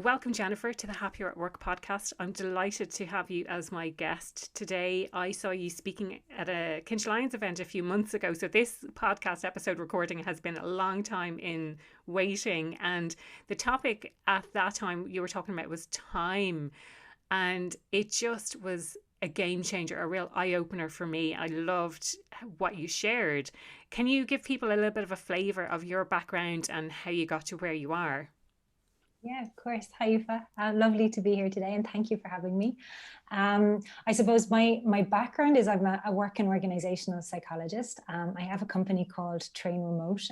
welcome, Jennifer, to the Happier at Work podcast. I'm delighted to have you as my guest today. I saw you speaking at a Kinch Lions event a few months ago. So this podcast episode recording has been a long time in waiting. And the topic at that time you were talking about was time. And it just was a game changer, a real eye opener for me. I loved what you shared. Can you give people a little bit of a flavour of your background and how you got to where you are? Yeah, of course. Hi, Aoife. Lovely to be here today, and thank you for having me. I suppose my background is I work in organisational psychologist. I have a company called Train Remote.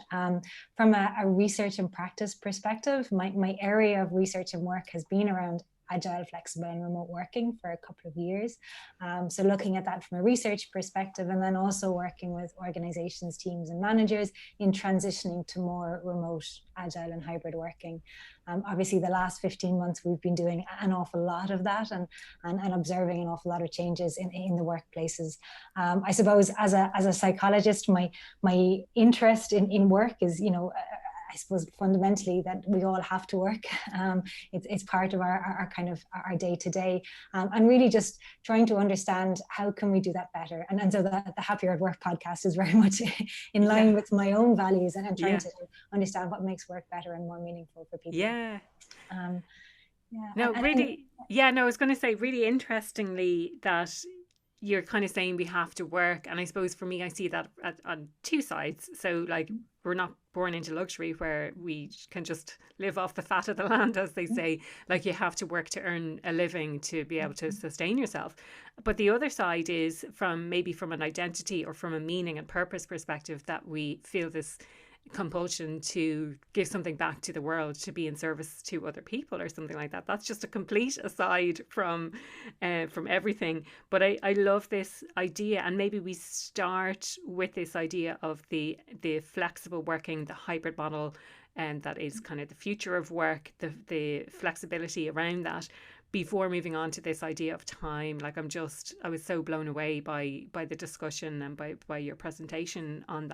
From a research and practice perspective, my area of research and work has been around agile, flexible and remote working for a couple of years. So looking at that from a research perspective, and then also working with organizations, teams and managers in transitioning to more remote, agile and hybrid working. Obviously the last 15 months we've been doing an awful lot of that and observing an awful lot of changes in the workplaces. I suppose as a psychologist, my interest in work is, I suppose fundamentally that we all have to work. It's part of our kind of our day to day, and really just trying to understand how can we do that better. And so the Happier at Work podcast is very much in line with my own values and trying to understand what makes work better and more meaningful for people. Yeah. No, really. I was going to say really interestingly that you're kind of saying we have to work. And I suppose for me, I see that on two sides. So like we're not born into luxury where we can just live off the fat of the land, as they say. Like you have to work to earn a living to be able to sustain yourself. But the other side is from an identity or from a meaning and purpose perspective that we feel this compulsion to give something back to the world, to be in service to other people or something like that. That's just a complete aside from everything. But I love this idea, and maybe we start with this idea of the flexible working, the hybrid model, and that is kind of the future of work, the flexibility around that, before moving on to this idea of time. Like I was so blown away by the discussion and by your presentation on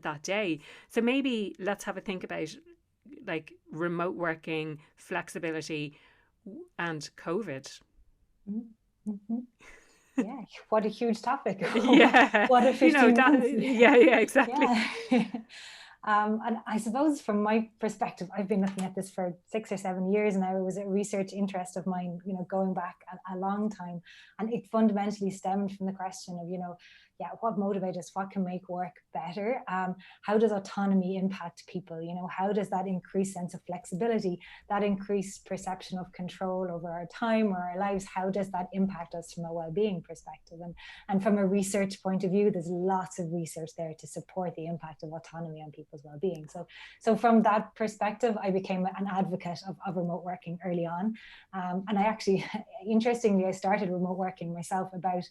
that day. So maybe let's have a think about like remote working, flexibility and COVID. Mm-hmm. Yeah, what a huge topic. Yeah. What a 15 months. Yeah, exactly. Yeah. And I suppose from my perspective, I've been looking at this for 6 or 7 years now. It was a research interest of mine, going back a long time. And it fundamentally stemmed from the question of, what motivates us? What can make work better? How does autonomy impact people? How does that increased sense of flexibility, that increased perception of control over our time or our lives, how does that impact us from a well-being perspective? And from a research point of view, there's lots of research there to support the impact of autonomy on people's well-being. So from that perspective, I became an advocate of remote working early on. And I actually, interestingly, I started remote working myself about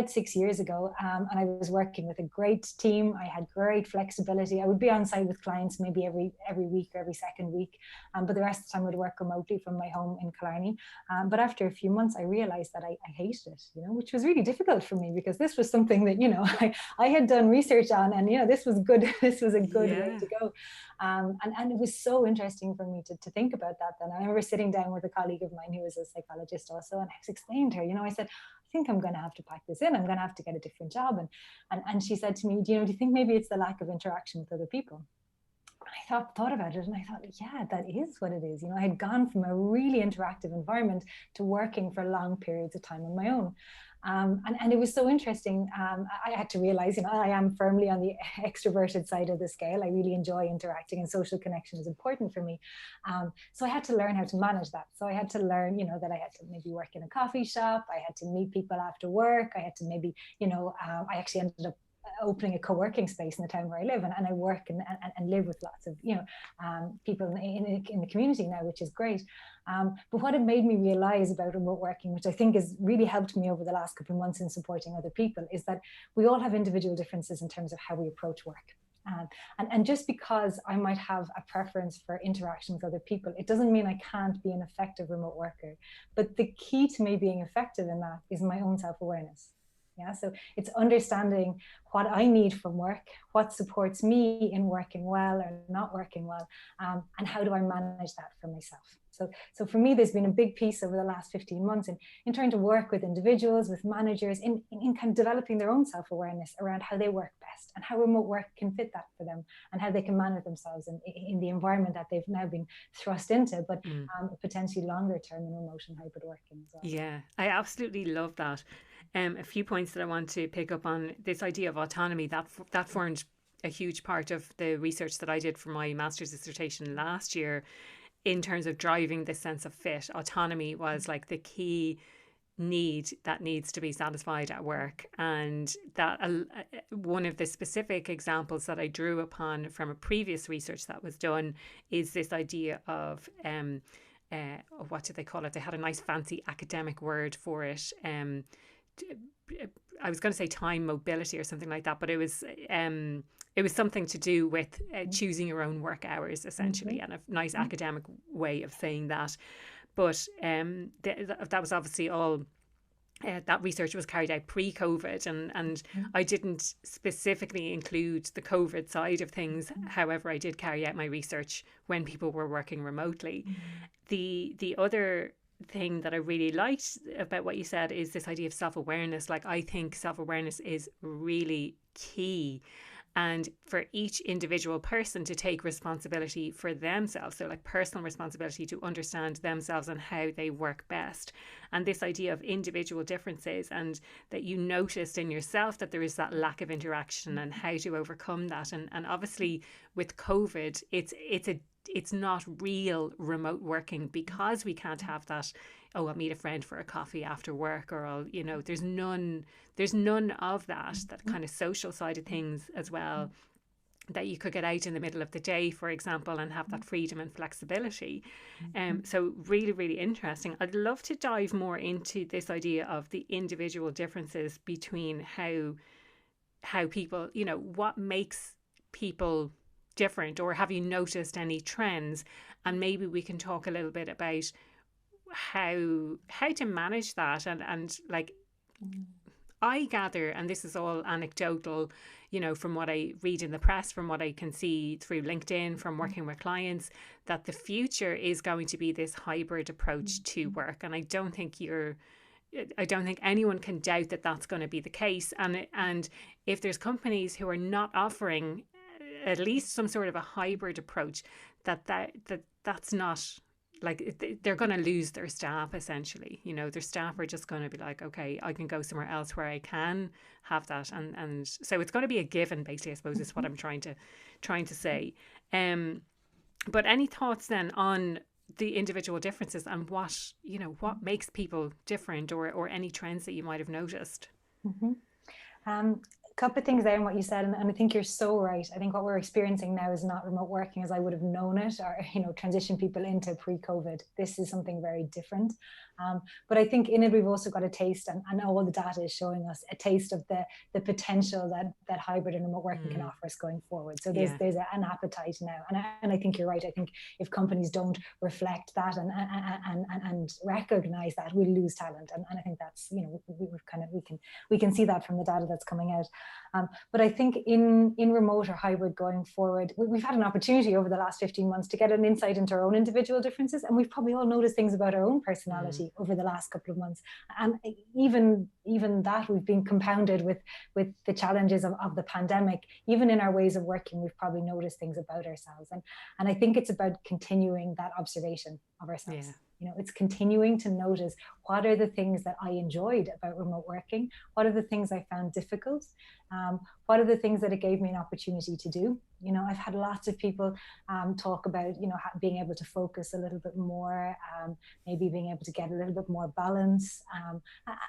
6 years ago. And I was working with a great team. I had great flexibility. I would be on site with clients maybe every week or every second week. But the rest of the time I would work remotely from my home in Killarney. But after a few months, I realized that I hated it, which was really difficult for me because this was something that, I had done research on, and, this was good. This was a good way to go. And it was so interesting for me to think about that. Then I remember sitting down with a colleague of mine who was a psychologist also, and I was explaining to her, I said, I think I'm going to have to pack this in. I'm going to have to get a different job. And she said to me, do you think maybe it's the lack of interaction with other people? I thought about it, and I thought, yeah, that is what it is. I had gone from a really interactive environment to working for long periods of time on my own. And it was so interesting. I had to realize, I am firmly on the extroverted side of the scale. I really enjoy interacting, and social connection is important for me. So I had to learn how to manage that. So I had to learn, that I had to maybe work in a coffee shop. I had to meet people after work. I had to maybe, I actually ended up opening a co-working space in the town where I live, and I work and live with lots of people in the community now, which is great. But what it made me realize about remote working, which I think has really helped me over the last couple of months in supporting other people, is that we all have individual differences in terms of how we approach work. And just because I might have a preference for interaction with other people, it doesn't mean I can't be an effective remote worker. But the key to me being effective in that is my own self-awareness. Yeah, so it's understanding what I need from work, what supports me in working well or not working well, and how do I manage that for myself. So for me, there's been a big piece over the last 15 months in trying to work with individuals, with managers, in kind of developing their own self-awareness around how they work best and how remote work can fit that for them, and how they can manage themselves in the environment that they've now been thrust into, but potentially longer term in remote and hybrid working as well. Yeah, I absolutely love that. A few points that I want to pick up on: this idea of autonomy, that formed a huge part of the research that I did for my master's dissertation last year, in terms of driving this sense of fit. Autonomy was like the key need that needs to be satisfied at work, and that one of the specific examples that I drew upon from a previous research that was done is this idea of what do they call it? They had a nice fancy academic word for it. I was going to say time mobility or something like that, but it was something to do with choosing your own work hours, essentially, and a nice academic way of saying that. But that was obviously all. That research was carried out pre-COVID, and I didn't specifically include the COVID side of things. However, I did carry out my research when people were working remotely. The other thing that I really liked about what you said is this idea of self-awareness. Like, I think self-awareness is really key, and for each individual person to take responsibility for themselves. So like personal responsibility to understand themselves and how they work best. And this idea of individual differences, and that you noticed in yourself that there is that lack of interaction, and how to overcome that. And obviously with COVID, it's not real remote working, because we can't have that, oh, I'll meet a friend for a coffee after work, or I'll, there's none of that kind of social side of things as well, that you could get out in the middle of the day, for example, and have that freedom and flexibility. So really, really interesting. I'd love to dive more into this idea of the individual differences between how people, what makes people different, or have you noticed any trends? And maybe we can talk a little bit about how to manage that. And like, I gather, and this is all anecdotal, from what I read in the press, from what I can see through LinkedIn, from working with clients, that the future is going to be this hybrid approach to work. And I don't think anyone can doubt that that's going to be the case. And if there's companies who are not offering at least some sort of a hybrid approach, that's not, like, they're going to lose their staff, essentially. Their staff are just going to be like, okay, I can go somewhere else where I can have that, and so it's going to be a given, basically, I suppose, is what I'm trying to say. But any thoughts then on the individual differences, and what makes people different, or any trends that you might have noticed? Couple of things there in what you said, and I think you're so right. I think what we're experiencing now is not remote working as I would have known it, or transition people into pre-COVID. This is something very different. But I think in it we've also got a taste, and all the data is showing us a taste of the potential that hybrid and remote working can offer us going forward. So there's an appetite now, and I think you're right. I think if companies don't reflect that and recognize that, we'll lose talent, and I think that's we can see that from the data that's coming out. But I think in remote or hybrid going forward, we've had an opportunity over the last 15 months to get an insight into our own individual differences, and we've probably all noticed things about our own personality over the last couple of months. And even that, we've been compounded with the challenges of the pandemic. Even in our ways of working, we've probably noticed things about ourselves. And I think it's about continuing that observation of ourselves. It's continuing to notice, what are the things that I enjoyed about remote working? What are the things I found difficult? What are the things that it gave me an opportunity to do? I've had lots of people talk about, being able to focus a little bit more, maybe being able to get a little bit more balance.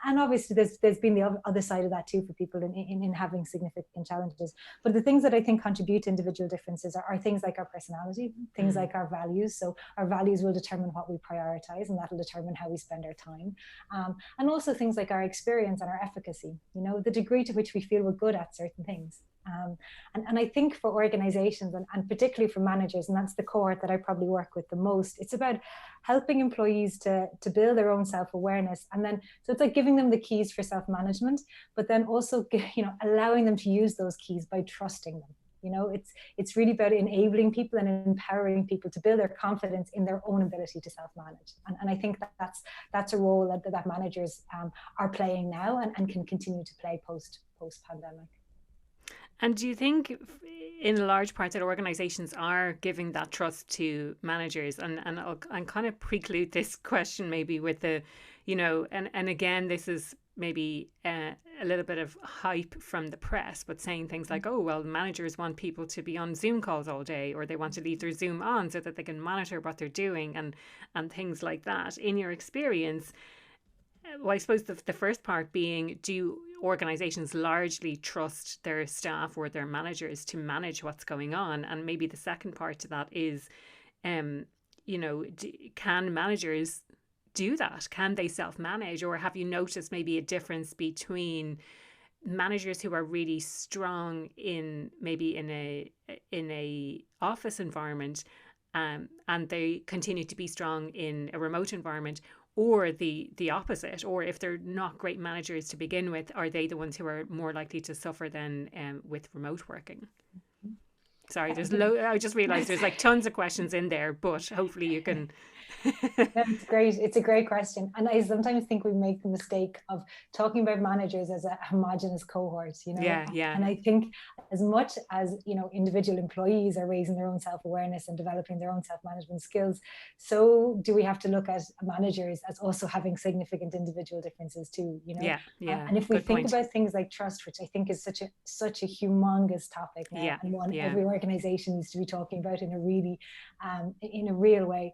And obviously there's been the other side of that too, for people in having significant challenges. But the things that I think contribute to individual differences are things like our personality, things like our values. So our values will determine what we prioritize, and that'll determine how we spend our time. And also things like our experience and our efficacy, the degree to which we feel we're good at certain things. And I think for organizations, and particularly for managers, and that's the cohort that I probably work with the most, it's about helping employees to build their own self-awareness. And then, so it's like giving them the keys for self-management, but then also, allowing them to use those keys by trusting them. It's really about enabling people and empowering people to build their confidence in their own ability to self-manage. And I think that's a role that managers are playing now and can continue to play post-pandemic. And do you think in large part that organizations are giving that trust to managers? And I'll kind of preclude this question maybe with the, and again, this is maybe a little bit of hype from the press, but saying things like, oh, well, managers want people to be on Zoom calls all day, or they want to leave their Zoom on so that they can monitor what they're doing and things like that. In your experience, well, I suppose the first part being, do organizations largely trust their staff or their managers to manage what's going on? And maybe the second part to that is, can managers do that? Can they self-manage? Or have you noticed maybe a difference between managers who are really strong in a office environment, and they continue to be strong in a remote environment, or the opposite? Or if they're not great managers to begin with, are they the ones who are more likely to suffer than with remote working? Sorry, I just realized there's like tons of questions in there, but hopefully you can. That's great. It's a great question. And I sometimes think we make the mistake of talking about managers as a homogenous cohort, Yeah. And I think as much as, individual employees are raising their own self-awareness and developing their own self-management skills, so do we have to look at managers as also having significant individual differences too, Yeah. And if we think about things like trust, which I think is such a humongous topic now, and one every organization needs to be talking about in a really, in a real way.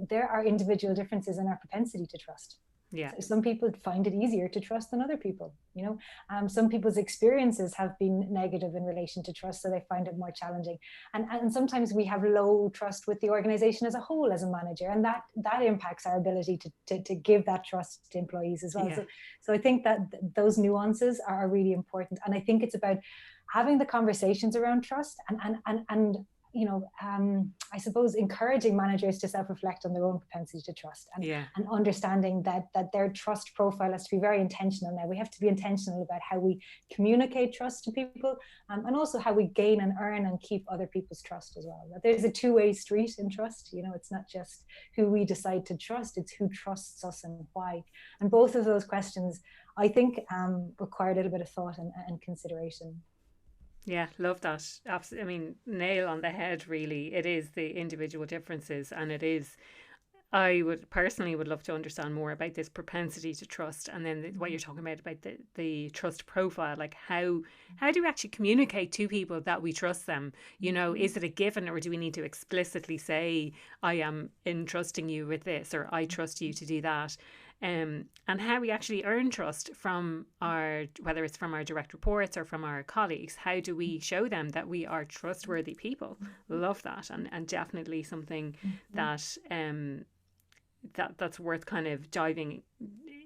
There are individual differences in our propensity to trust. Yeah. So some people find it easier to trust than other people. Some people's experiences have been negative in relation to trust, so they find it more challenging. And sometimes we have low trust with the organization as a whole as a manager, and that impacts our ability to give that trust to employees as well. Yeah. So I think that those nuances are really important, and I think it's about having the conversations around trust and I suppose encouraging managers to self-reflect on their own propensity to trust, and understanding that their trust profile has to be very intentional. Now we have to be intentional about how we communicate trust to people, and also how we gain and earn and keep other people's trust as well. That there's a two-way street in trust. It's not just who we decide to trust, it's who trusts us and why. And both of those questions, I think, require a little bit of thought and consideration. Yeah, love that. Absolutely. I mean, nail on the head, really. It is the individual differences, and it is, I would personally love to understand more about this propensity to trust, and then what you're talking about the trust profile. Like how do we actually communicate to people that we trust them? Is it a given, or do we need to explicitly say, I am entrusting you with this, or I trust you to do that? And how we actually earn trust from whether it's from our direct reports or from our colleagues. How do we show them that we are trustworthy people? Love that, and definitely something that that's worth kind of diving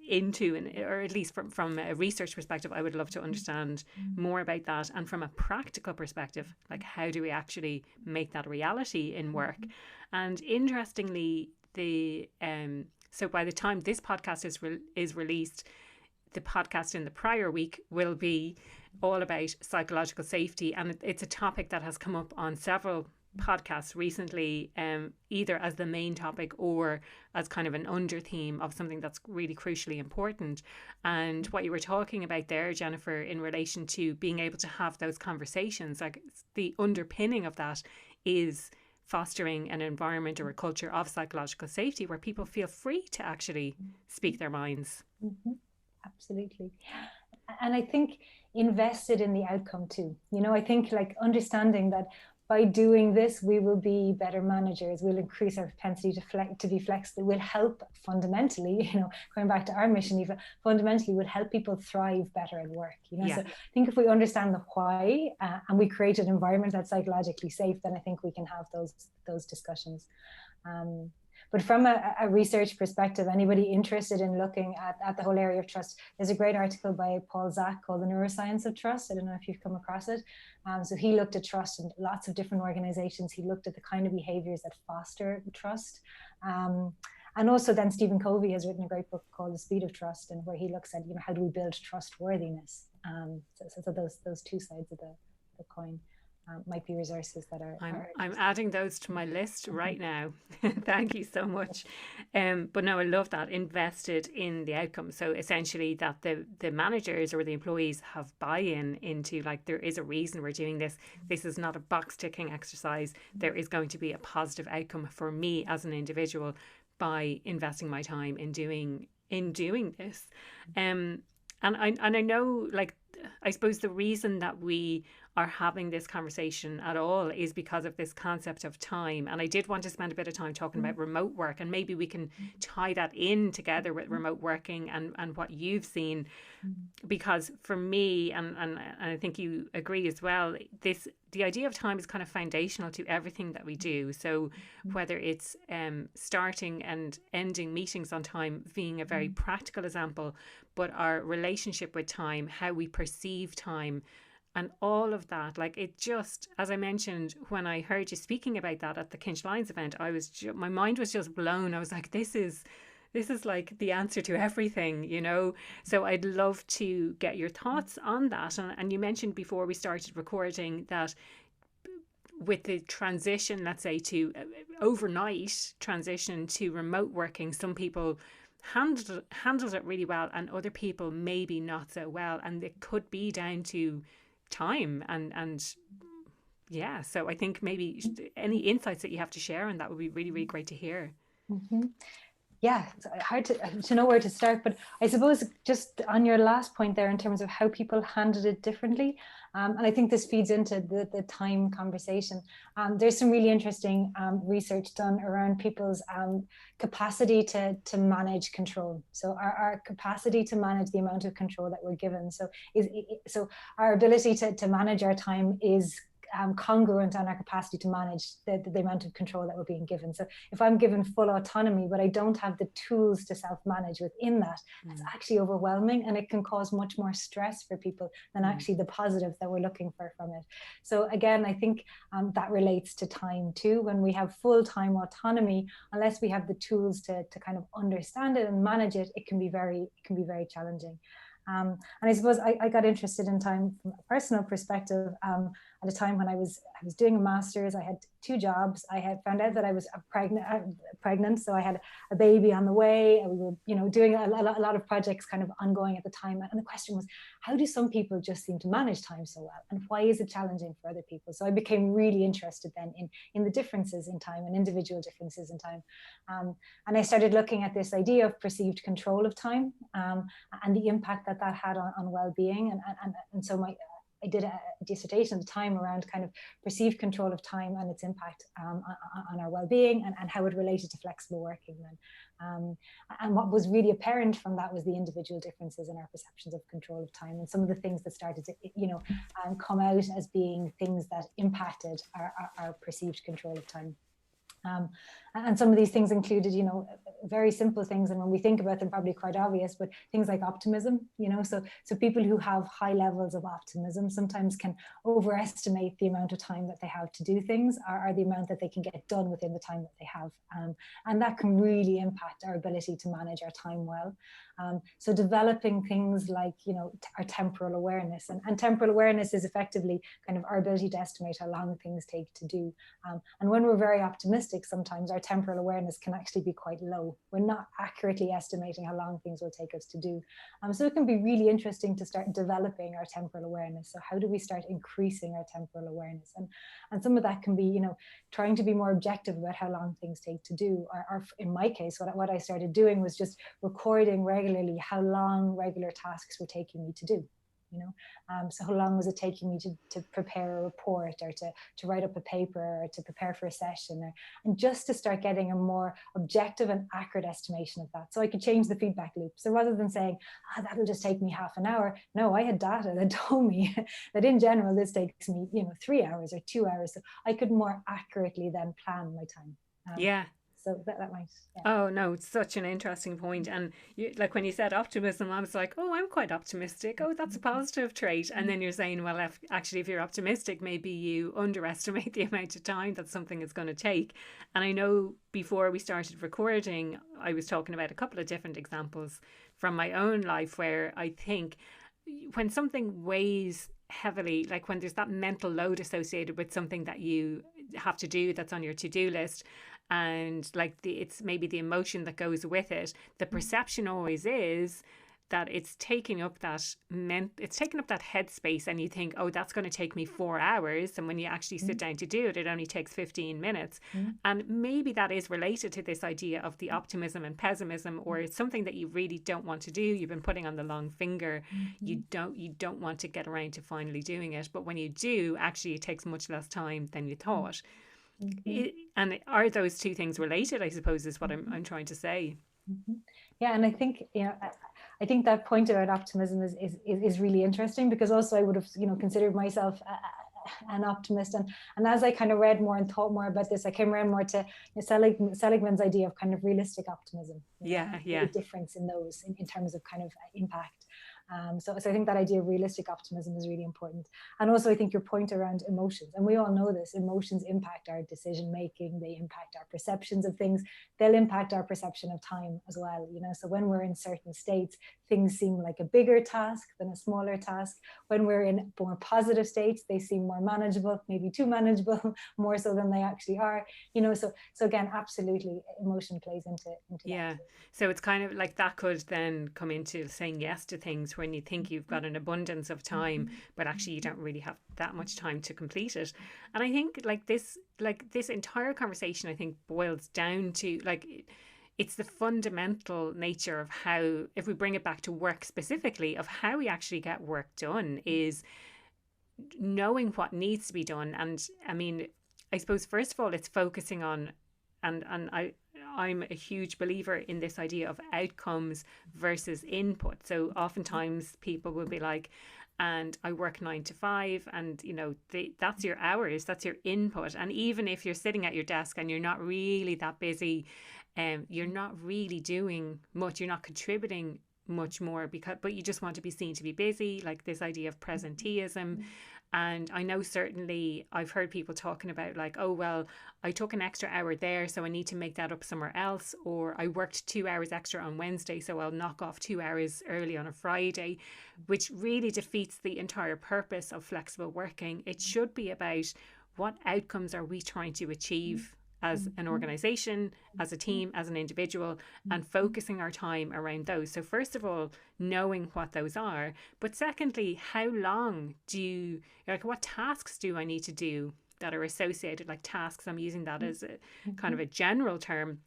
into, or at least from a research perspective, I would love to understand more about that. And from a practical perspective, like how do we actually make that a reality in work? And interestingly, so by the time this podcast is released, the podcast in the prior week will be all about psychological safety, and it's a topic that has come up on several podcasts recently, either as the main topic or as kind of an under theme of something that's really crucially important. And what you were talking about there, Jennifer, in relation to being able to have those conversations, like the underpinning of that is fostering an environment or a culture of psychological safety where people feel free to actually speak their minds. Absolutely. And I think invested in the outcome too. I think like understanding that by doing this, we will be better managers, we'll increase our propensity to be flexible, will help fundamentally, going back to our mission, Aoife, fundamentally will help people thrive better at work. So I think if we understand the why and we create an environment that's psychologically safe, then I think we can have those discussions. But from a research perspective, anybody interested in looking at the whole area of trust, there's a great article by Paul Zak called The Neuroscience of Trust. I don't know if you've come across it. So he looked at trust in lots of different organizations. He looked at the kind of behaviors that foster trust. And also then Stephen Covey has written a great book called The Speed of Trust, and where he looks at, how do we build trustworthiness? So those two sides of the coin. might be resources that I'm adding those to my list right now. Thank you so much. But no, I love that, invested in the outcome. So essentially that the managers or the employees have buy-in into, like, there is a reason we're doing this. This is not a box ticking exercise. There is going to be a positive outcome for me as an individual by investing my time in doing this. And I know, like, I suppose the reason that we are having this conversation at all is because of this concept of time. And I did want to spend a bit of time talking about remote work, and maybe we can tie that in together with remote working and what you've seen. Because for me, and I think you agree as well, the idea of time is kind of foundational to everything that we do. So whether it's starting and ending meetings on time being a very practical example, but our relationship with time, how we perceive time, and all of that, like, it just, as I mentioned, when I heard you speaking about that at the Kinch Lions event, my mind was just blown. I was like, this is like the answer to everything, you know? So I'd love to get your thoughts on that. And you mentioned before we started recording that with the transition, let's say, to overnight transition to remote working, some people handled it really well, and other people maybe not so well. And it could be down to time and yeah. So I think maybe any insights that you have to share on that would be really, really great to hear. Yeah, it's hard to know where to start, but I suppose just on your last point there, in terms of how people handled it differently, and I think this feeds into the time conversation. There's some really interesting research done around people's capacity to manage control. So our capacity to manage the amount of control that we're given. So our ability to manage our time is congruent on our capacity to manage the amount of control that we're being given. So if I'm given full autonomy, but I don't have the tools to self-manage within that, it's actually overwhelming, and it can cause much more stress for people than actually the positive that we're looking for from it. So again, I think that relates to time too. When we have full-time autonomy, unless we have the tools to kind of understand it and manage it, it can be very challenging. And I suppose I got interested in time from a personal perspective at a time when I was doing a master's. I had 2 jobs. I had found out that I was pregnant, so I had a baby on the way. We were, doing a lot of projects kind of ongoing at the time. And the question was, how do some people just seem to manage time so well, and why is it challenging for other people? So I became really interested then in the differences in time and individual differences in time. And I started looking at this idea of perceived control of time and the impact that had on well-being. And so I did a dissertation at the time around kind of perceived control of time and its impact on our well-being and how it related to flexible working then. And what was really apparent from that was the individual differences in our perceptions of control of time, and some of the things that started to come out as being things that impacted our perceived control of time. And some of these things included, very simple things, and when we think about them, probably quite obvious, but things like optimism, so people who have high levels of optimism sometimes can overestimate the amount of time that they have to do things, or the amount that they can get done within the time that they have. And that can really impact our ability to manage our time well. So developing things like, our temporal awareness, and temporal awareness is effectively kind of our ability to estimate how long things take to do. And when we're very optimistic, sometimes our temporal awareness can actually be quite low. We're not accurately estimating how long things will take us to do. So it can be really interesting to start developing our temporal awareness. So how do we start increasing our temporal awareness? And some of that can be, trying to be more objective about how long things take to do. Or in my case, what I started doing was just recording regularly how long regular tasks were taking me to do. So how long was it taking me to prepare a report, or to write up a paper, or to prepare for a session, and just to start getting a more objective and accurate estimation of that, so I could change the feedback loop. So rather than saying, that'll just take me half an hour, no, I had data that told me that in general this takes me 3 hours or 2 hours, so I could more accurately then plan my time. Yeah. So that might. Yeah. Oh no, it's such an interesting point. And like when you said optimism, I was like, oh, I'm quite optimistic. Oh, that's a positive trait. And then you're saying, well, if you're optimistic, maybe you underestimate the amount of time that something is going to take. And I know before we started recording, I was talking about a couple of different examples from my own life where I think when something weighs heavily, like when there's that mental load associated with something that you have to do that's on your to-do list, and like it's maybe the emotion that goes with it, the perception always is that it's taking up that headspace, and you think, oh, that's going to take me 4 hours, and when you actually sit down to do it, it only takes 15 minutes. And maybe that is related to this idea of the optimism and pessimism, or it's something that you really don't want to do, you've been putting on the long finger, you don't want to get around to finally doing it, but when you do, actually it takes much less time than you thought. And are those two things related, I suppose, is what I'm trying to say. Yeah, and I think, I think that point about optimism is really interesting, because also I would have, considered myself an optimist, and as I kind of read more and thought more about this, I came around more to Seligman's idea of kind of realistic optimism. The difference in those in terms of kind of impact. So I think that idea of realistic optimism is really important. And also I think your point around emotions, and we all know this, emotions impact our decision making, they impact our perceptions of things, they'll impact our perception of time as well. So when we're in certain states, things seem like a bigger task than a smaller task. When we're in more positive states, they seem more manageable, maybe too manageable, more so than they actually are. So again, absolutely, emotion plays into that. So it's kind of like that could then come into saying yes to things when you think you've got an abundance of time, but actually you don't really have that much time to complete it. And I think this entire conversation, I think, boils down to it's the fundamental nature of how, if we bring it back to work specifically, of how we actually get work done, is knowing what needs to be done. And I mean, I suppose first of all, it's focusing on, and I'm a huge believer in this idea of outcomes versus input. So oftentimes people will be like, and I work 9 to 5, and that's your hours, that's your input. And even if you're sitting at your desk and you're not really that busy, you're not really doing much, you're not contributing much more, but you just want to be seen to be busy, like this idea of presenteeism. And I know certainly I've heard people talking about oh, well, I took an extra hour there, so I need to make that up somewhere else. Or I worked 2 hours extra on Wednesday, so I'll knock off 2 hours early on a Friday, which really defeats the entire purpose of flexible working. It should be about what outcomes are we trying to achieve as an organisation, as a team, as an individual, and focusing our time around those. So first of all, knowing what those are, but secondly, how long what tasks do I need to do that are associated, like tasks, I'm using that as a kind of a general term,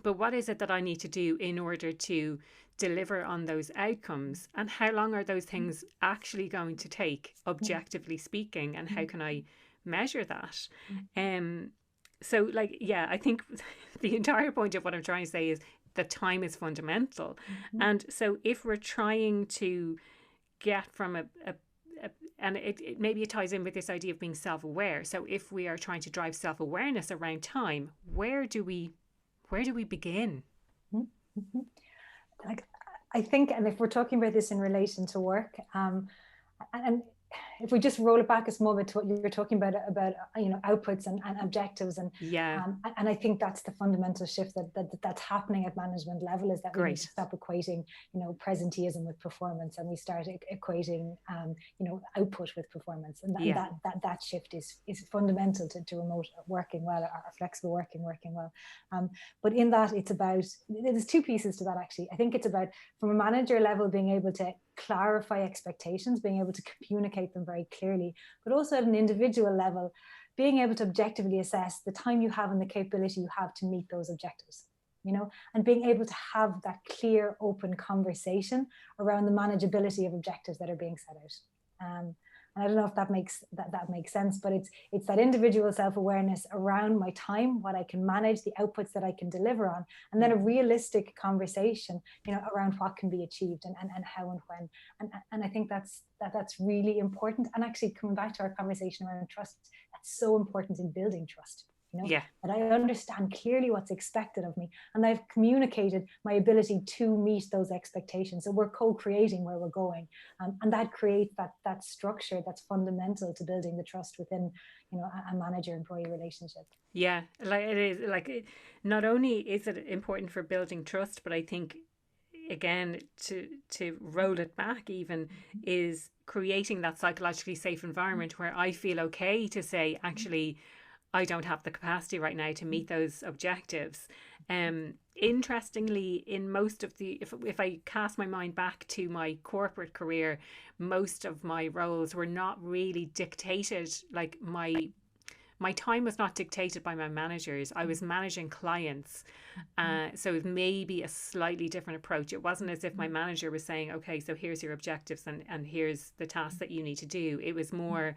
but what is it that I need to do in order to deliver on those outcomes, and how long are those things actually going to take, objectively speaking, and how can I measure that? So I think the entire point of what I'm trying to say is that time is fundamental. And so if we're trying to get from and it maybe it ties in with this idea of being self-aware. So if we are trying to drive self-awareness around time, where do we begin? I think, and if we're talking about this in relation to work, and if we just roll it back a small bit to what you're talking about outputs and objectives, and I think that's the fundamental shift that's happening at management level, is that we need to stop equating presenteeism with performance, and we start equating output with performance, and that shift is fundamental to remote working well, or flexible working well. But in that, there's two pieces to that actually. I think it's about, from a manager level, being able to clarify expectations, being able to communicate them very clearly, but also at an individual level, being able to objectively assess the time you have and the capability you have to meet those objectives, and being able to have that clear, open conversation around the manageability of objectives that are being set out. And I don't know if that makes sense, but it's that individual self-awareness around my time, what I can manage, the outputs that I can deliver on, and then a realistic conversation, around what can be achieved and how and when. And I think that's really important. And actually, coming back to our conversation around trust, that's so important in building trust. That I understand clearly what's expected of me, and I've communicated my ability to meet those expectations. So we're co-creating where we're going, and that creates that structure that's fundamental to building the trust within a manager-employee relationship. Yeah, it is not only is it important for building trust, but I think, again, to roll it back even, is creating that psychologically safe environment where I feel okay to say, actually, I don't have the capacity right now to meet those objectives. Interestingly, in most of the, if I cast my mind back to my corporate career, most of my roles were not really dictated, like my time was not dictated by my managers. I was managing clients. So it may be a slightly different approach. It wasn't as if my manager was saying, okay, so here's your objectives and here's the task that you need to do. It was more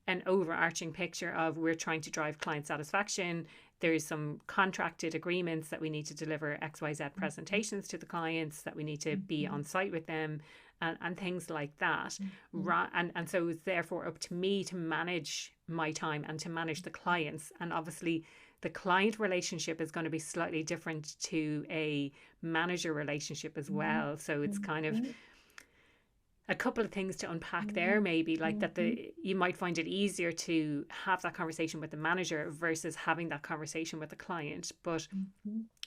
an overarching picture of, we're trying to drive client satisfaction. There's some contracted agreements that we need to deliver XYZ presentations to the clients, that we need to be on site with them, and things like that. And so it was therefore up to me to manage my time and to manage the clients. And obviously the client relationship is going to be slightly different to a manager relationship as well. So it's kind of a couple of things to unpack there, maybe, like that you might find it easier to have that conversation with the manager versus having that conversation with the client. But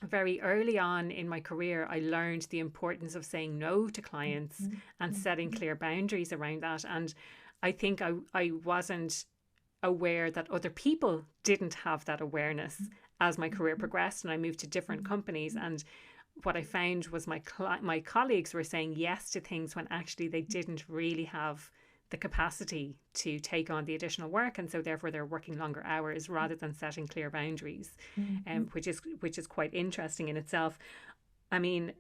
very early on in my career, I learned the importance of saying no to clients and setting clear boundaries around that. And I think I wasn't aware that other people didn't have that awareness as my career progressed and I moved to different companies. And what I found was my colleagues were saying yes to things when actually they didn't really have the capacity to take on the additional work, and so therefore they're working longer hours rather than setting clear boundaries, which is quite interesting in itself. I mean,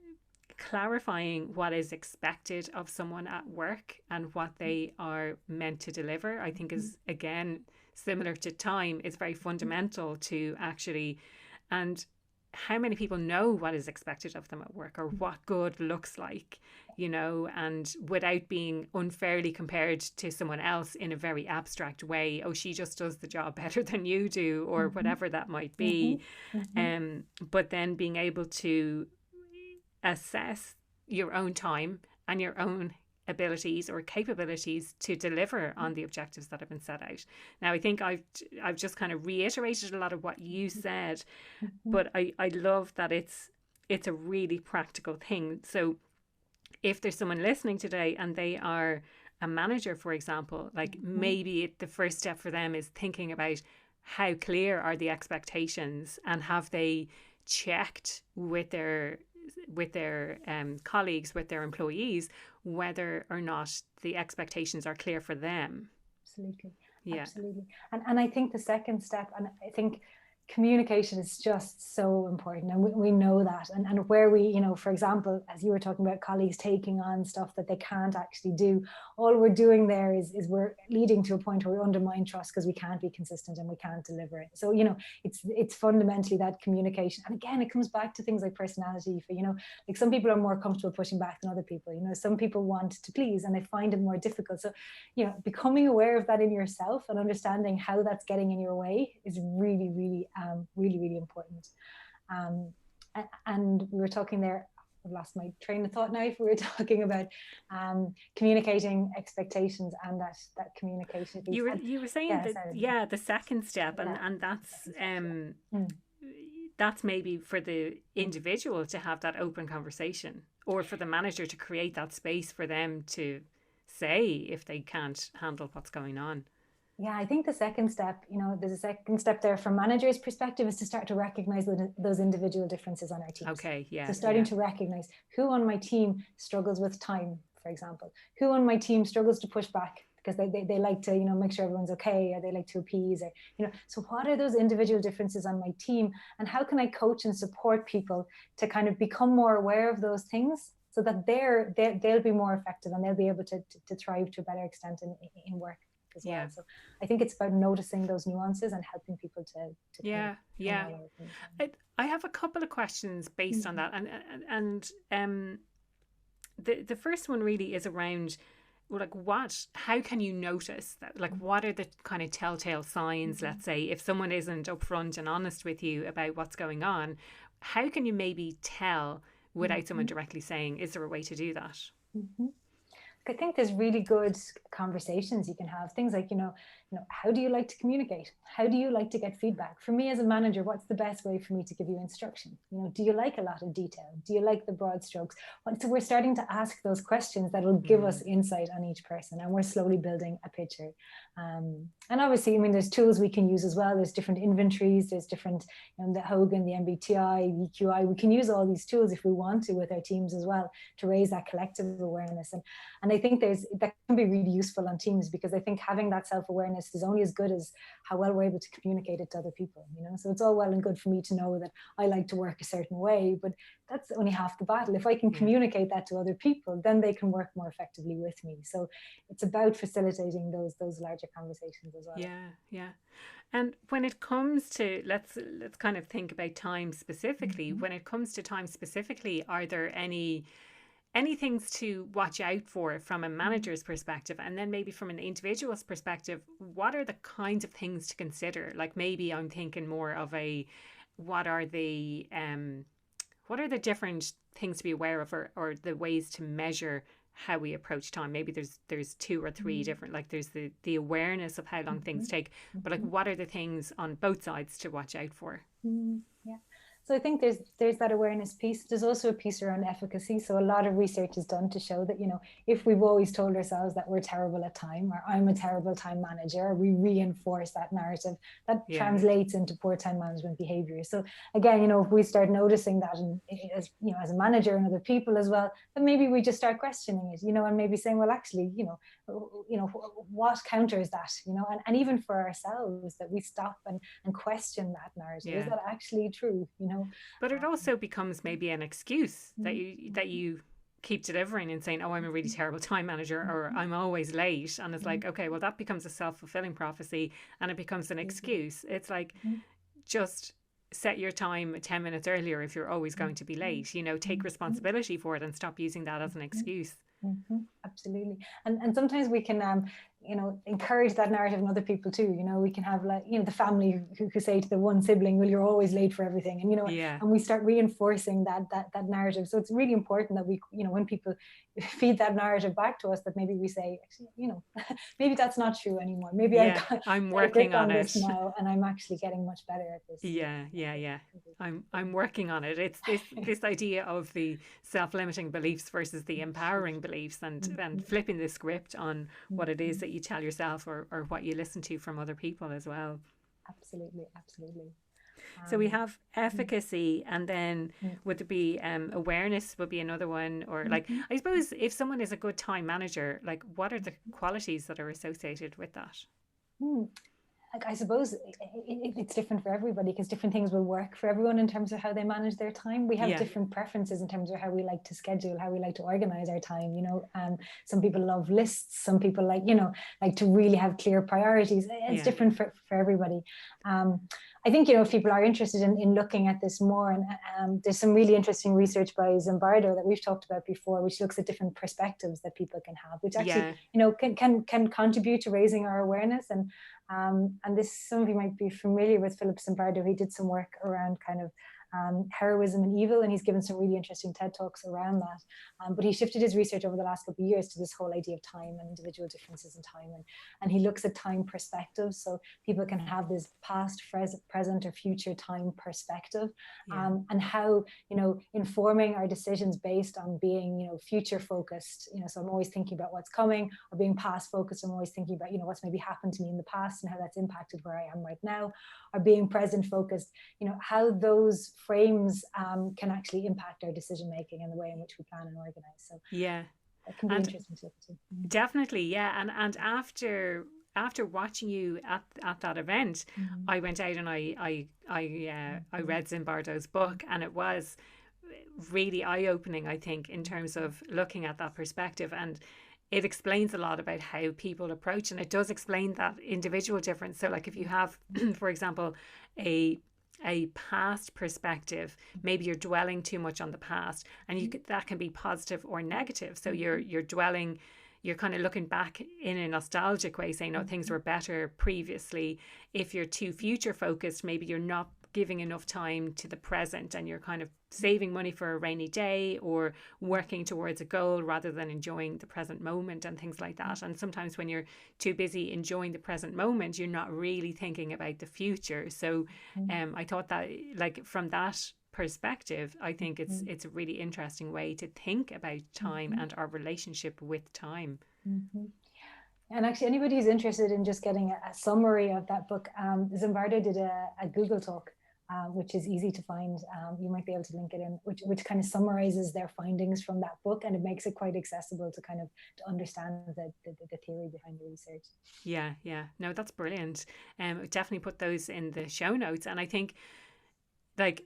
clarifying what is expected of someone at work and what they are meant to deliver, I think is, again, similar to time, is very fundamental to actually, and how many people know what is expected of them at work or what good looks like, you know, and without being unfairly compared to someone else in a very abstract way. Oh, she just does the job better than you do, or whatever that might be. But then being able to assess your own time and your own abilities or capabilities to deliver on the objectives that have been set out. Now, I think I've just kind of reiterated a lot of what you said, but I love that it's a really practical thing. So if there's someone listening today and they are a manager, for example, like maybe the first step for them is thinking about how clear are the expectations, and have they checked with their colleagues, with their employees, whether or not the expectations are clear for them. Absolutely. Yeah. Absolutely. And I think the second step, and I think communication is just so important, and we know that, and where we, you know, for example, as you were talking about colleagues taking on stuff that they can't actually do, all we're doing there is we're leading to a point where we undermine trust because we can't be consistent and we can't deliver it. So, you know, it's fundamentally that communication. And again, it comes back to things like personality. For, you know, like some people are more comfortable pushing back than other people. You know, some people want to please and they find it more difficult. So, you know, becoming aware of that in yourself and understanding how that's getting in your way is really, really really important. And we were talking there, I've lost my train of thought now. If we were talking about communicating expectations and that communication piece. You were saying the second step, and that's maybe for the individual to have that open conversation, or for the manager to create that space for them to say if they can't handle what's going on. Yeah, I think the second step, you know, there's a second step there from manager's perspective, is to start to recognize those individual differences on our teams. Okay, yeah. So starting to recognize who on my team struggles with time, for example, who on my team struggles to push back because they like to, you know, make sure everyone's okay, or they like to appease, or, you know, so what are those individual differences on my team, and how can I coach and support people to kind of become more aware of those things, so that they'll be more effective and they'll be able to thrive to a better extent in work as well. So I think it's about noticing those nuances and helping people to I have a couple of questions based on that, and the first one really is around, like, how can you notice that? Like, what are the kind of telltale signs? Let's say if someone isn't upfront and honest with you about what's going on, how can you maybe tell without someone directly saying? Is there a way to do that? I think there's really good conversations you can have. Things like, how do you like to communicate? How do you like to get feedback? For me as a manager, what's the best way for me to give you instruction? Do you like a lot of detail? Do you like the broad strokes? So we're starting to ask those questions that will give us insight on each person, and we're slowly building a picture. And obviously, there's tools we can use as well. There's different inventories. There's different, the Hogan, the MBTI, the EQI. We can use all these tools if we want to with our teams as well to raise that collective awareness. And I think that can be really useful on teams, because I think having that self-awareness is only as good as how well we're able to communicate it to other people. So it's all well and good for me to know that I like to work a certain way, but that's only half the battle. If I can communicate that to other people, then they can work more effectively with me. So it's about facilitating those larger conversations as well. Yeah. And when it comes to, let's kind of think about time specifically. When it comes to time specifically, are there any things to watch out for from a manager's perspective, and then maybe from an individual's perspective? What are the kinds of things to consider? Like, maybe I'm thinking more of what are the different things to be aware of, or the ways to measure how we approach time? Maybe there's two or three different, like there's the awareness of how long things take, but like, what are the things on both sides to watch out for? Yeah. So I think there's that awareness piece. There's also a piece around efficacy. So a lot of research is done to show that, if we've always told ourselves that we're terrible at time, or I'm a terrible time manager, we reinforce that narrative. That translates into poor time management behavior. So again, if we start noticing that, and as a manager and other people as well, then maybe we just start questioning it, and maybe saying, well, actually, what counters that, and even for ourselves, that we stop and question that narrative. Is that actually true? But it also becomes maybe an excuse that you keep delivering and saying, oh, I'm a really terrible time manager, or I'm always late. And it's like, okay, well, that becomes a self-fulfilling prophecy, and it becomes an excuse. It's like, just set your time 10 minutes earlier if you're always going to be late. Take responsibility for it and stop using that as an excuse. Absolutely. And sometimes we can encourage that narrative in other people too. We can have, like, the family who say to the one sibling, well, you're always late for everything, and we start reinforcing that narrative. So it's really important that we, when people feed that narrative back to us, that maybe we say, maybe that's not true anymore. Maybe I'm working on it now, and I'm actually getting much better at this. I'm working on it. It's this idea of the self-limiting beliefs versus the empowering beliefs, and flipping the script on what it is that you tell yourself, or what you listen to from other people as well. Absolutely. So we have efficacy, and then would there be awareness would be another one, or like, I suppose if someone is a good time manager, like, what are the qualities that are associated with that? Like, I suppose it's different for everybody, because different things will work for everyone in terms of how they manage their time. We have different preferences in terms of how we like to schedule, how we like to organize our time. Some people love lists. Some people like to really have clear priorities. It's different for everybody. I think, if people are interested in looking at this more, and there's some really interesting research by Zimbardo that we've talked about before, which looks at different perspectives that people can have, which actually, can contribute to raising our awareness. And this, some of you might be familiar with Philip Zimbardo. He did some work around kind of heroism and evil, and he's given some really interesting TED Talks around that. But he shifted his research over the last couple of years to this whole idea of time and individual differences in time, and he looks at time perspectives, so people can have this past, present, or future time perspective, and how informing our decisions based on being future focused. So I'm always thinking about what's coming, or being past focused. I'm always thinking about what's maybe happened to me in the past and how that's impacted where I am right now, or being present focused. How those frames can actually impact our decision making and the way in which we plan and organize. So it can be interesting to look at. Definitely, and after watching you at that event, I went out and I read Zimbardo's book, and it was really eye-opening, I think, in terms of looking at that perspective, and it explains a lot about how people approach, and it does explain that individual difference. So like, if you have for example a past perspective, maybe you're dwelling too much on the past, and that can be positive or negative. So you're dwelling, you're kind of looking back in a nostalgic way, saying, oh, things were better previously. If you're too future focused, maybe you're not giving enough time to the present, and you're kind of saving money for a rainy day or working towards a goal rather than enjoying the present moment and things like that. And sometimes when you're too busy enjoying the present moment, you're not really thinking about the future. So I thought that, like, from that perspective, I think it's a really interesting way to think about time and our relationship with time. And actually, anybody who's interested in just getting a summary of that book, Zimbardo did a Google talk, which is easy to find. You might be able to link it in, which kind of summarizes their findings from that book, and it makes it quite accessible to kind of to understand the theory behind the research. Yeah. No, that's brilliant. Definitely put those in the show notes. And I think, like,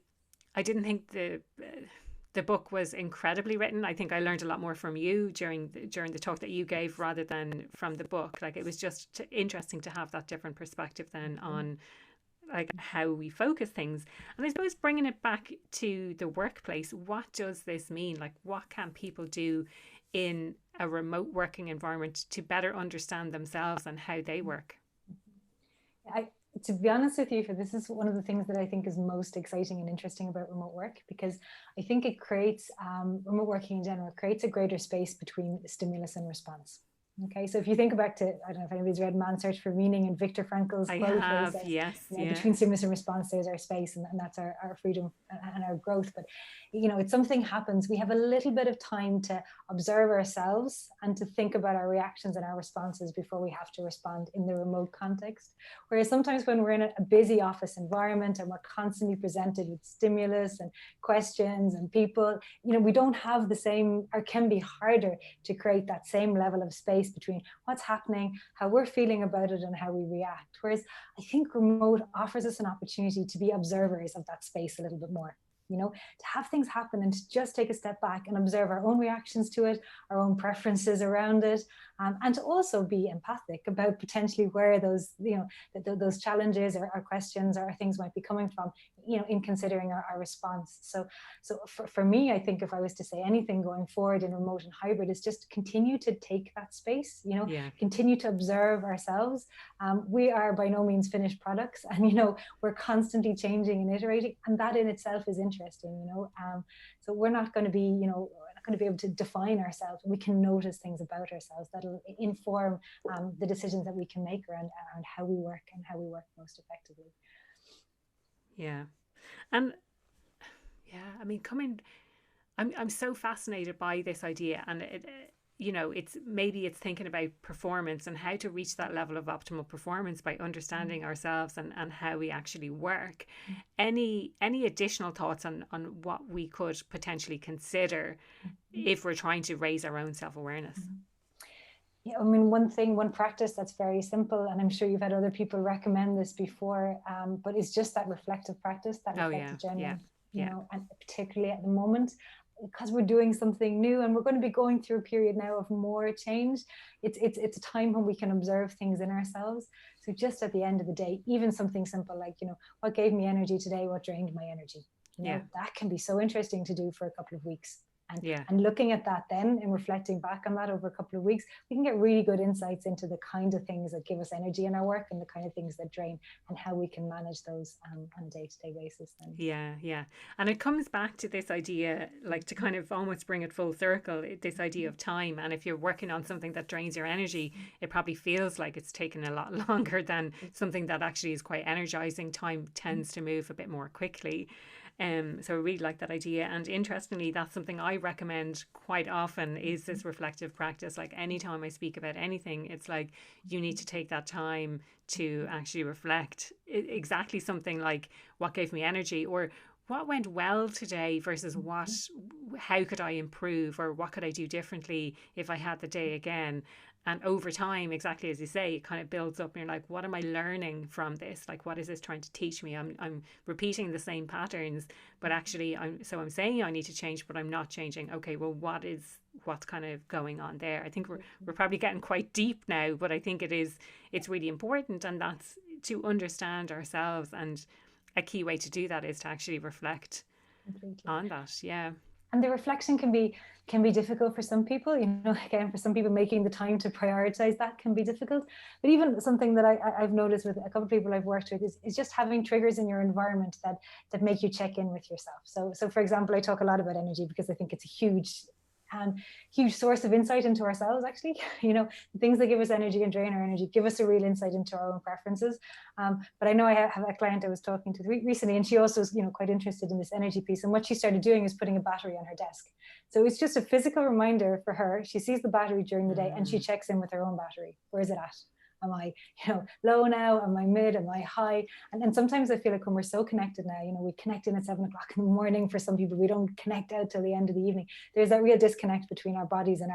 I didn't think the book was incredibly written. I think I learned a lot more from you during the talk that you gave rather than from the book. Like, it was just interesting to have that different perspective then on, like, how we focus things. And I suppose bringing it back to the workplace, what does this mean? Like, what can people do in a remote working environment to better understand themselves and how they work? To be honest with you, this is one of the things that I think is most exciting and interesting about remote work, because I think it creates, remote working in general, creates a greater space between stimulus and response. Okay, so if you think back to, I don't know if anybody's read Man's Search for Meaning and Viktor Frankl's quote, yes. Between stimulus and response, there's our space, and that's our freedom and our growth. But, you know, it's something happens, we have a little bit of time to observe ourselves and to think about our reactions and our responses before we have to respond in the remote context. Whereas sometimes when we're in a busy office environment and we're constantly presented with stimulus and questions and people, you know, we don't have the same, or can be harder to create that same level of space between what's happening, how we're feeling about it, and how we react. Whereas I think remote offers us an opportunity to be observers of that space a little bit more. You know, to have things happen and to just take a step back and observe our own reactions to it, our own preferences around it, and to also be empathic about potentially where those, you know, those challenges or questions or things might be coming from, you know, in considering our response. So for me, I think if I was to say anything going forward in remote and hybrid, is just continue to take that space, you know, continue to observe ourselves. We are by no means finished products, and, you know, we're constantly changing and iterating, and that in itself is interesting, you know. So we're not going to be, you know, we're not going to be able to define ourselves. We can notice things about ourselves that'll inform the decisions that we can make around how we work and how we work most effectively. Yeah. And I mean, I'm so fascinated by this idea, and it, you know, it's thinking about performance and how to reach that level of optimal performance by understanding ourselves and how we actually work. Any additional thoughts on what we could potentially consider if we're trying to raise our own self-awareness? Yeah, I mean, one practice that's very simple, and I'm sure you've had other people recommend this before, but it's just that reflective practice, that reflective journaling, you know, and particularly at the moment, because we're doing something new and we're going to be going through a period now of more change. It's a time when we can observe things in ourselves. So just at the end of the day, even something simple like, you know, what gave me energy today, what drained my energy, you know, that can be so interesting to do for a couple of weeks. And looking at that then and reflecting back on that over a couple of weeks, we can get really good insights into the kind of things that give us energy in our work and the kind of things that drain, and how we can manage those on a day-to-day basis then. Yeah. And it comes back to this idea, like, to kind of almost bring it full circle, this idea of time. And if you're working on something that drains your energy, it probably feels like it's taken a lot longer than something that actually is quite energizing. Time tends to move a bit more quickly. So I really like that idea. And interestingly, that's something I recommend quite often, is this reflective practice. Like, anytime I speak about anything, it's like, you need to take that time to actually reflect. Exactly, something like, what gave me energy, or what went well today versus how could I improve, or what could I do differently if I had the day again. And over time, exactly as you say, it kind of builds up, and you're like, what am I learning from this? Like, what is this trying to teach me? I'm repeating the same patterns, but actually I'm saying I need to change, but I'm not changing. Okay, well, what's kind of going on there? I think we're probably getting quite deep now, but I think it's really important, and that's to understand ourselves. And a key way to do that is to actually reflect on that. Yeah. And the reflection can be difficult for some people, you know, again, for some people making the time to prioritize that can be difficult. But even something that I've noticed with a couple of people I've worked with is just having triggers in your environment that make you check in with yourself. So for example, I talk a lot about energy because I think it's a huge source of insight into ourselves, actually. You know, the things that give us energy and drain our energy give us a real insight into our own preferences. But I know I have a client I was talking to recently, and she also is, you know, quite interested in this energy piece. And what she started doing is putting a battery on her desk. So it's just a physical reminder for her. She sees the battery during the day and she checks in with her own battery. Where is it at? Am I, you know, low now? Am I mid? Am I high? And sometimes I feel like when we're so connected now, you know, we connect in at 7 o'clock in the morning. For some people, we don't connect out till the end of the evening. There's that real disconnect between our bodies and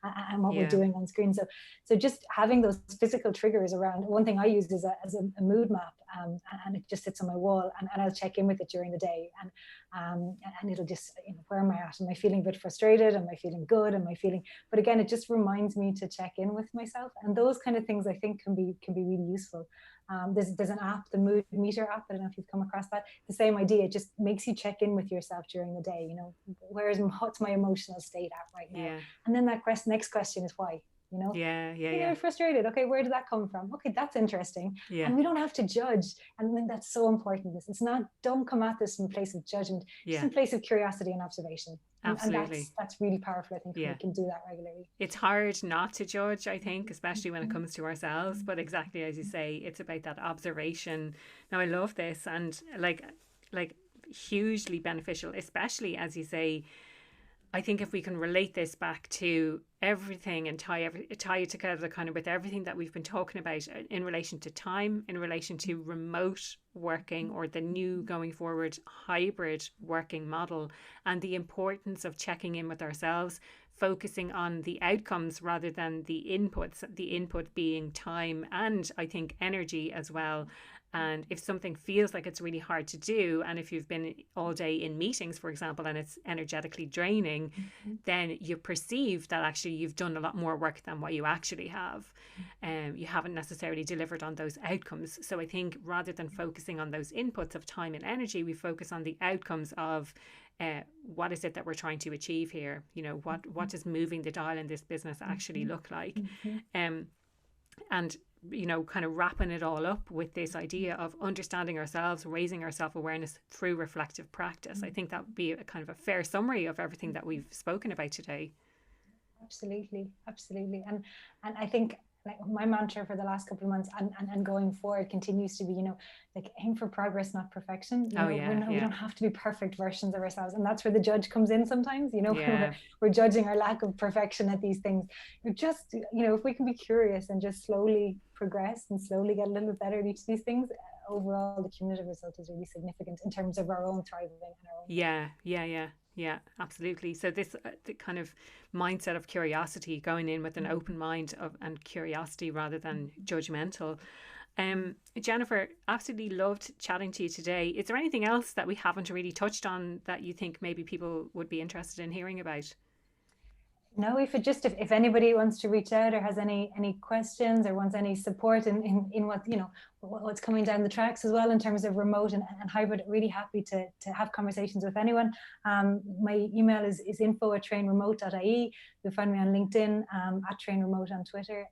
and what we're doing on screen. So just having those physical triggers around. One thing I use is as a mood map, and it just sits on my wall, and I'll check in with it during the day, and it'll just, you know, where am I at? Am I feeling a bit frustrated? Am I feeling good? Am I feeling? But again, it just reminds me to check in with myself, and those kind of things I think can be really useful. There's an app, the Mood Meter app. I don't know if you've come across that. The same idea. It just makes you check in with yourself during the day. You know, what's my emotional state at right now? Yeah. And then that next question is why. You know, you're frustrated. Okay, where did that come from? Okay, that's interesting. Yeah. And we don't have to judge. And I think that's so important. It's not, don't come at this from a place of judgment, just in a place of curiosity and observation. Absolutely. And that's really powerful. I think we can do that regularly. It's hard not to judge, I think, especially when it comes to ourselves. But exactly as you say, it's about that observation. Now, I love this, and like hugely beneficial, especially as you say. I think if we can relate this back to everything and tie it together kind of with everything that we've been talking about in relation to time, in relation to remote working, or the new going forward hybrid working model, and the importance of checking in with ourselves, focusing on the outcomes rather than the inputs, the input being time and I think energy as well. And if something feels like it's really hard to do, and if you've been all day in meetings, for example, and it's energetically draining, then you perceive that actually you've done a lot more work than what you actually have. You haven't necessarily delivered on those outcomes. So I think rather than focusing on those inputs of time and energy, we focus on the outcomes of what is it that we're trying to achieve here? You know, what does moving the dial in this business actually look like? And you know, kind of wrapping it all up with this idea of understanding ourselves, raising our self-awareness through reflective practice. I think that would be a kind of a fair summary of everything that we've spoken about today. Absolutely. And I think, like, my mantra for the last couple of months and going forward continues to be, you know, like, aim for progress, not perfection. You know, we don't have to be perfect versions of ourselves. And that's where the judge comes in sometimes, you know, we're judging our lack of perfection at these things. You're just, you know, if we can be curious and just slowly progress and slowly get a little bit better at each of these things, overall the cumulative result is really significant in terms of our own thriving and our own Yeah, absolutely. So this the kind of mindset of curiosity, going in with an open mind and curiosity rather than judgmental. Jennifer, absolutely loved chatting to you today. Is there anything else that we haven't really touched on that you think maybe people would be interested in hearing about? No, if anybody wants to reach out or has any questions or wants any support in what, you know, what's coming down the tracks as well in terms of remote and hybrid, really happy to have conversations with anyone. My email is info@trainremote.ie. You'll find me on LinkedIn, @trainremote on Twitter.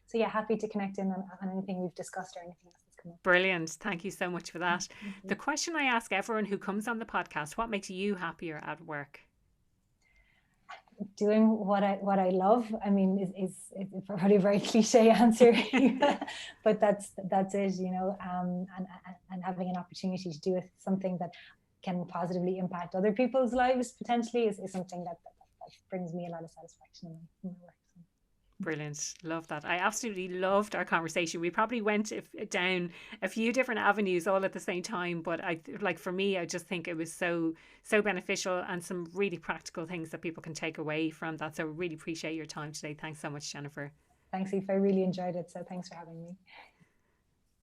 So yeah, happy to connect in on anything we've discussed or anything else that's come up. Brilliant. Thank you so much for that. The question I ask everyone who comes on the podcast: what makes you happier at work? Doing what I love. I mean, is probably a very cliche answer, but that's it, you know. And having an opportunity to do something that can positively impact other people's lives potentially is something that brings me a lot of satisfaction in my work. Brilliant. Love that. I absolutely loved our conversation. We probably went down a few different avenues all at the same time, but for me, I just think it was so beneficial and some really practical things that people can take away from that. So really appreciate your time today. Thanks so much, Jennifer. Thanks, Aoife. I really enjoyed it. So thanks for having me.